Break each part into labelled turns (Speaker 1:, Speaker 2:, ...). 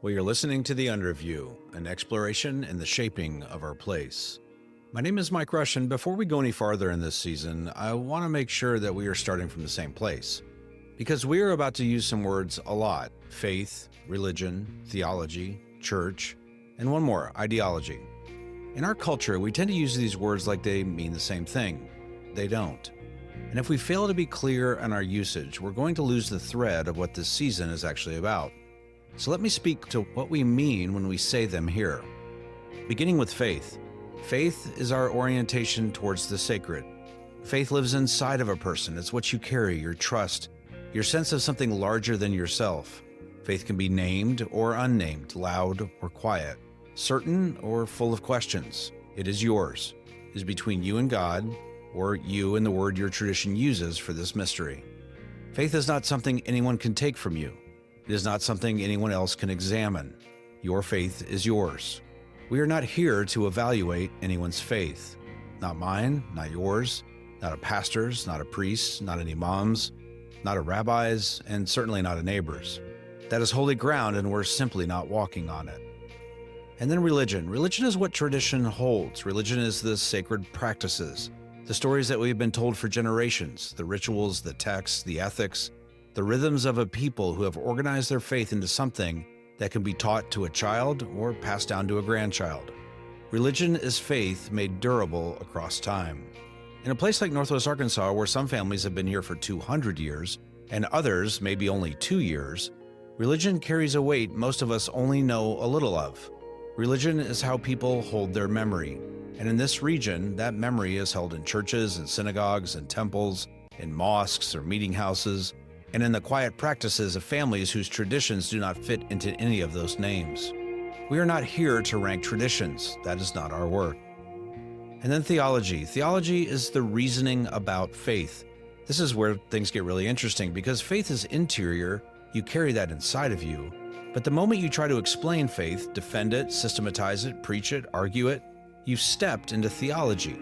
Speaker 1: Well, you're listening to The Underview, an exploration in the shaping of our place. My name is Mike Rusch, and before we go any farther in this season, I want to make sure that we are starting from the same place. Because we are about to use some words a lot: faith, religion, theology, church, and one more, ideology. In our culture, we tend to use these words like they mean the same thing. They don't. And if we fail to be clear on our usage, we're going to lose the thread of what this season is actually about. So let me speak to what we mean when we say them here. Beginning with faith. Faith is our orientation towards the sacred. Faith lives inside of a person. It's what you carry, your trust, your sense of something larger than yourself. Faith can be named or unnamed, loud or quiet, certain or full of questions. It is yours. It is between you and God, or you and the word your tradition uses for this mystery. Faith is not something anyone can take from you. It is not something anyone else can examine. Your faith is yours. We are not here to evaluate anyone's faith. Not mine, not yours, not a pastor's, not a priest's, not an imam's, not a rabbi's, and certainly not a neighbor's. That is holy ground, and we're simply not walking on it. And then religion. Religion is what tradition holds. Religion is the sacred practices, the stories that we've been told for generations, the rituals, the texts, the ethics, the rhythms of a people who have organized their faith into something that can be taught to a child or passed down to a grandchild. Religion is faith made durable across time. In a place like Northwest Arkansas, where some families have been here for 200 years and others maybe only 2 years, religion carries a weight most of us only know a little of. Religion is how people hold their memory. And in this region, that memory is held in churches and synagogues and temples, in mosques or meeting houses, and in the quiet practices of families whose traditions do not fit into any of those names. We are not here to rank traditions. That is not our work. And then theology. Theology is the reasoning about faith. This is where things get really interesting, because faith is interior. You carry that inside of you. But the moment you try to explain faith, defend it, systematize it, preach it, argue it, you've stepped into theology.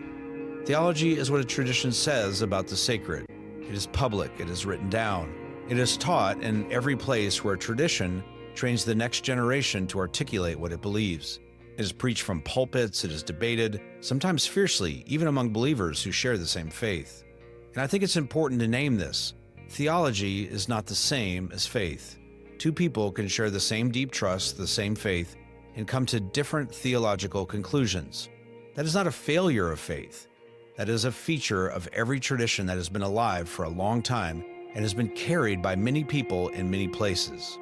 Speaker 1: Theology is what a tradition says about the sacred. It is public. It is written down. It is taught in every place where a tradition trains the next generation to articulate what it believes. It is preached from pulpits. It is debated, sometimes fiercely, even among believers who share the same faith. And I think it's important to name this. Theology is not the same as faith. Two people can share the same deep trust, the same faith, and come to different theological conclusions. That is not a failure of faith. That is a feature of every tradition that has been alive for a long time and has been carried by many people in many places.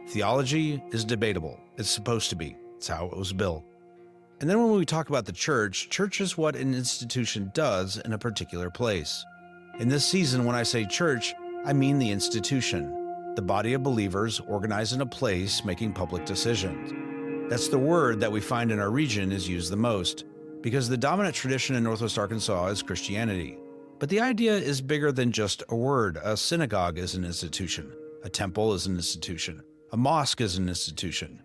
Speaker 1: Theology is debatable. It's supposed to be. It's how it was built. And then when we talk about the church is what an institution does in a particular place. In this season, when I say church, I mean the institution, the body of believers organized in a place making public decisions. That's the word that we find in our region is used the most, because the dominant tradition in Northwest Arkansas is Christianity. But the idea is bigger than just a word. A synagogue is an institution. A temple is an institution. A mosque is an institution.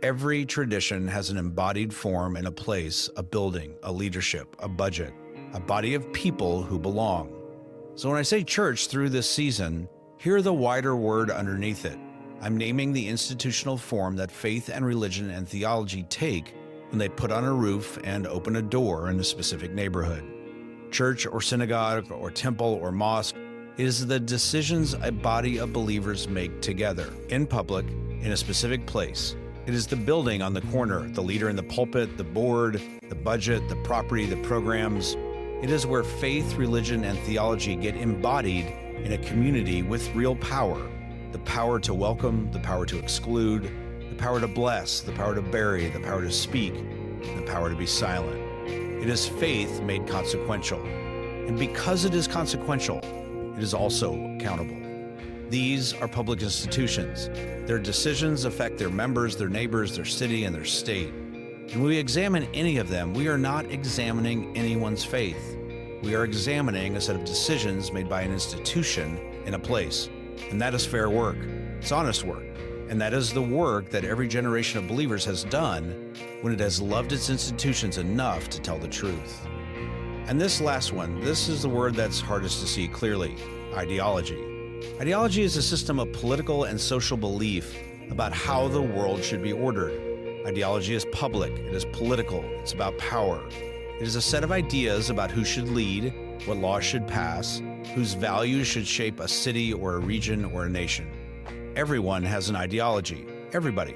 Speaker 1: Every tradition has an embodied form and a place, a building, a leadership, a budget, a body of people who belong. So when I say church through this season, hear the wider word underneath it. I'm naming the institutional form that faith and religion and theology take when they put on a roof and open a door in a specific neighborhood. Church or synagogue or temple or mosque is the decisions a body of believers make together, in public, in a specific place. It is the building on the corner, the leader in the pulpit, the board, the budget, the property, the programs. It is where faith, religion, and theology get embodied in a community with real power. The power to welcome, the power to exclude, the power to bless, the power to bury, the power to speak, and the power to be silent. It is faith made consequential. And because it is consequential, it is also accountable. These are public institutions. Their decisions affect their members, their neighbors, their city, and their state. And when we examine any of them, we are not examining anyone's faith. We are examining a set of decisions made by an institution in a place. And that is fair work. It's honest work. And that is the work that every generation of believers has done when it has loved its institutions enough to tell the truth. And this last one, this is the word that's hardest to see clearly: ideology. Ideology is a system of political and social belief about how the world should be ordered. Ideology is public, it is political, it's about power. It is a set of ideas about who should lead, what laws should pass, whose values should shape a city or a region or a nation. Everyone has an ideology, everybody.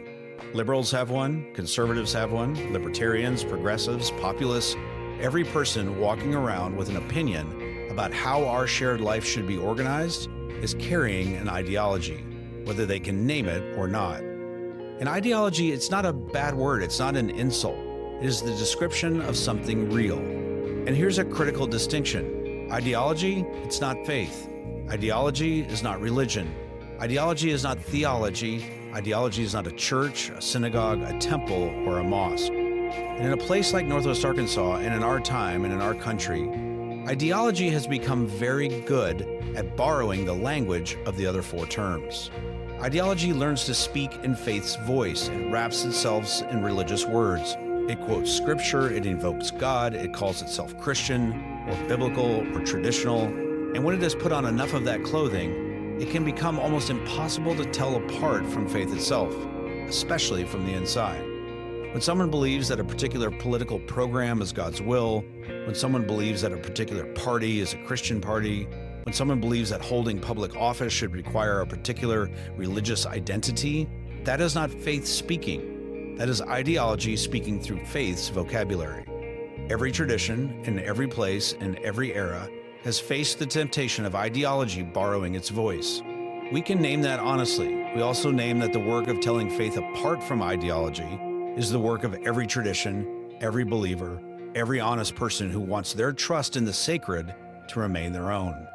Speaker 1: Liberals have one, conservatives have one, libertarians, progressives, populists. Every person walking around with an opinion about how our shared life should be organized is carrying an ideology, whether they can name it or not. An ideology, it's not a bad word, it's not an insult. It is the description of something real. And here's a critical distinction. Ideology, it's not faith. Ideology is not religion. Ideology is not theology. Ideology is not a church, a synagogue, a temple, or a mosque. And in a place like Northwest Arkansas, and in our time and in our country, ideology has become very good at borrowing the language of the other four terms. Ideology learns to speak in faith's voice. It wraps itself in religious words. It quotes scripture, it invokes God, it calls itself Christian, or biblical, or traditional. And when it has put on enough of that clothing, it can become almost impossible to tell apart from faith itself, especially from the inside. When someone believes that a particular political program is God's will, when someone believes that a particular party is a Christian party, when someone believes that holding public office should require a particular religious identity, that is not faith speaking. That is ideology speaking through faith's vocabulary. Every tradition, in every place, in every era, has faced the temptation of ideology borrowing its voice. We can name that honestly. We also name that the work of telling faith apart from ideology is the work of every tradition, every believer, every honest person who wants their trust in the sacred to remain their own.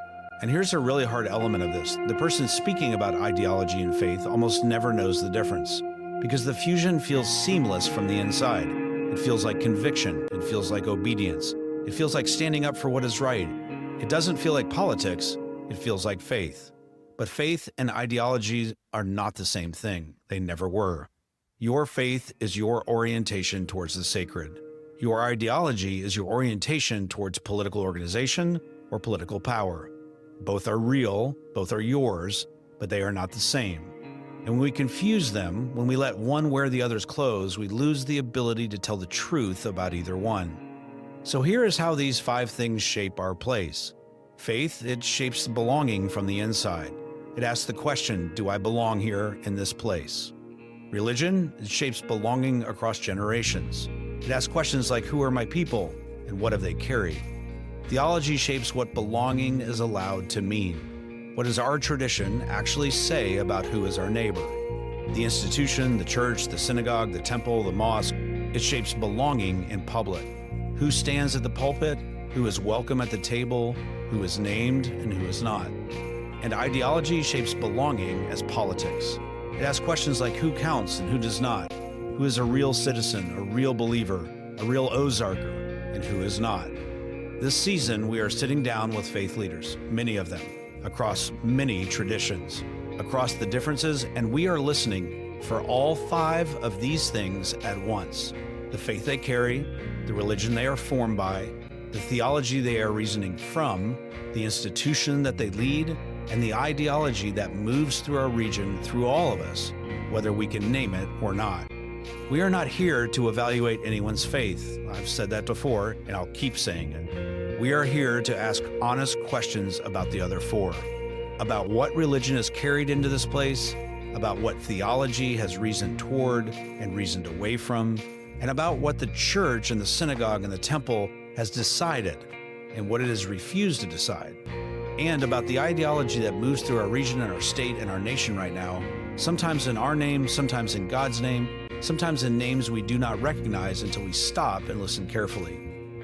Speaker 1: And here's a really hard element of this. The person speaking about ideology and faith almost never knows the difference because the fusion feels seamless from the inside. It feels like conviction. It feels like obedience. It feels like standing up for what is right. It doesn't feel like politics. It feels like faith. But faith and ideology are not the same thing. They never were. Your faith is your orientation towards the sacred. Your ideology is your orientation towards political organization or political power. Both are real, both are yours, but they are not the same. And when we confuse them, when we let one wear the other's clothes, we lose the ability to tell the truth about either one. So here is how these 5 things shape our place. Faith, it shapes the belonging from the inside. It asks the question, do I belong here in this place? Religion, it shapes belonging across generations. It asks questions like, who are my people and what have they carried? Theology shapes what belonging is allowed to mean. What does our tradition actually say about who is our neighbor? The institution, the church, the synagogue, the temple, the mosque, it shapes belonging in public. Who stands at the pulpit, who is welcome at the table, who is named, and who is not. And ideology shapes belonging as politics. It asks questions like who counts and who does not, who is a real citizen, a real believer, a real Ozarker, and who is not. This season, we are sitting down with faith leaders, many of them, across many traditions, across the differences, and we are listening for all 5 of these things at once. The faith they carry, the religion they are formed by, the theology they are reasoning from, the institution that they lead, and the ideology that moves through our region, through all of us, whether we can name it or not. We are not here to evaluate anyone's faith. I've said that before, and I'll keep saying it. We are here to ask honest questions about the other 4, about what religion is carried into this place, about what theology has reasoned toward and reasoned away from, and about what the church and the synagogue and the temple has decided and what it has refused to decide, and about the ideology that moves through our region and our state and our nation right now, sometimes in our name, sometimes in God's name, sometimes in names we do not recognize until we stop and listen carefully.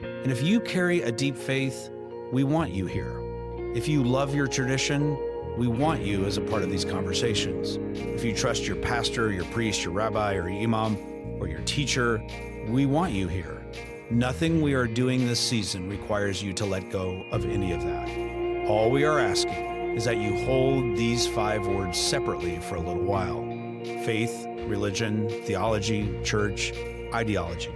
Speaker 1: And if you carry a deep faith, we want you here. If you love your tradition, we want you as a part of these conversations. If you trust your pastor, your priest, your rabbi, or your imam, or your teacher, we want you here. Nothing we are doing this season requires you to let go of any of that. All we are asking is that you hold these 5 words separately for a little while. Faith, religion, theology, church, ideology.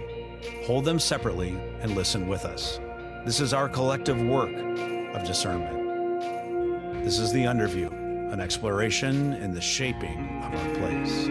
Speaker 1: Hold them separately and listen with us. This is our collective work of discernment. This is the Underview, an exploration in the shaping of our place.